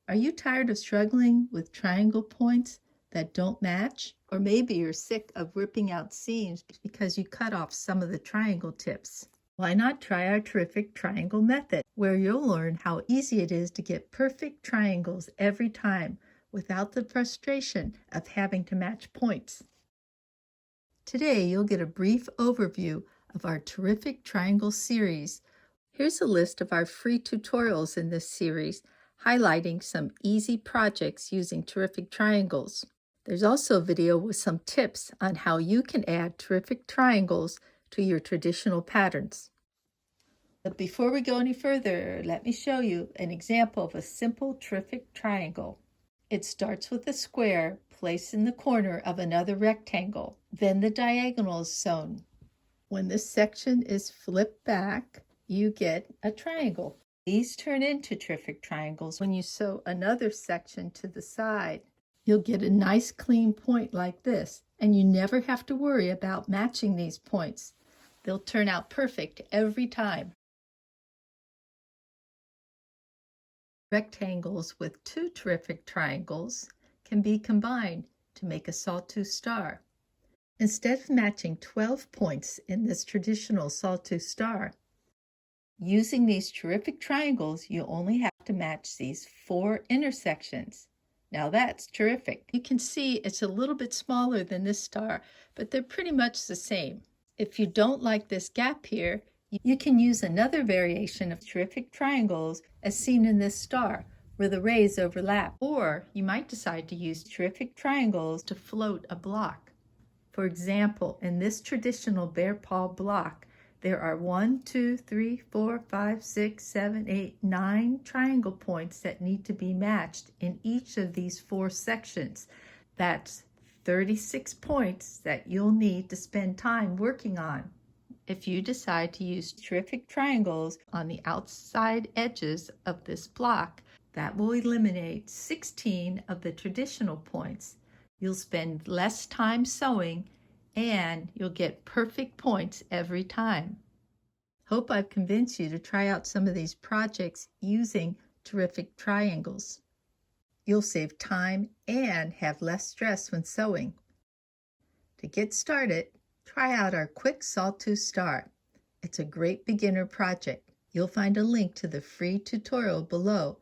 Are you tired of struggling with triangle points that don't match? Or maybe you're sick of ripping out seams because you cut off some of the triangle tips. Why not try our terrific triangle method, where you'll learn how easy it is to get perfect triangles every time without the frustration of having to match points. Today, you'll get a brief overview of our terrific triangle series. Here's a list of our free tutorials in this series, highlighting some easy projects using terrific triangles. There's also a video with some tips on how you can add terrific triangles to your traditional patterns. But before we go any further, let me show you an example of a simple terrific triangle. It starts with a square placed in the corner of another rectangle. Then the diagonal is sewn. When this section is flipped back, you get a triangle. These turn into terrific triangles when you sew another section to the side. You'll get a nice clean point like this, and you never have to worry about matching these points. They'll turn out perfect every time. Rectangles with two terrific triangles can be combined to make a sawtooth star. Instead of matching 12 points in this traditional sawtooth star, using these terrific triangles, you only have to match these 4 intersections. Now that's terrific. You can see it's a little bit smaller than this star, but they're pretty much the same. If you don't like this gap here, you can use another variation of terrific triangles as seen in this star, where the rays overlap. Or you might decide to use terrific triangles to float a block. For example, in this traditional bear paw block, there are 1, 2, 3, 4, 5, 6, 7, 8, 9 triangle points that need to be matched in each of these 4 sections. That's 36 points that you'll need to spend time working on. If you decide to use terrific triangles on the outside edges of this block, that will eliminate 16 of the traditional points. You'll spend less time sewing, and you'll get perfect points every time. Hope I've convinced you to try out some of these projects using terrific triangles. You'll save time and have less stress when sewing. To get started, try out our quick sawtooth star. It's a great beginner project. You'll find a link to the free tutorial below,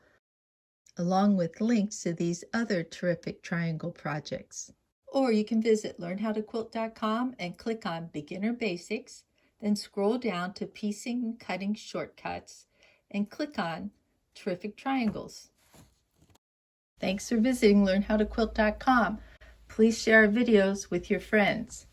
along with links to these other terrific triangle projects. Or you can visit learnhowtoquilt.com and click on Beginner Basics, then scroll down to Piecing and Cutting Shortcuts and click on Terrific Triangles. Thanks for visiting learnhowtoquilt.com. Please share our videos with your friends.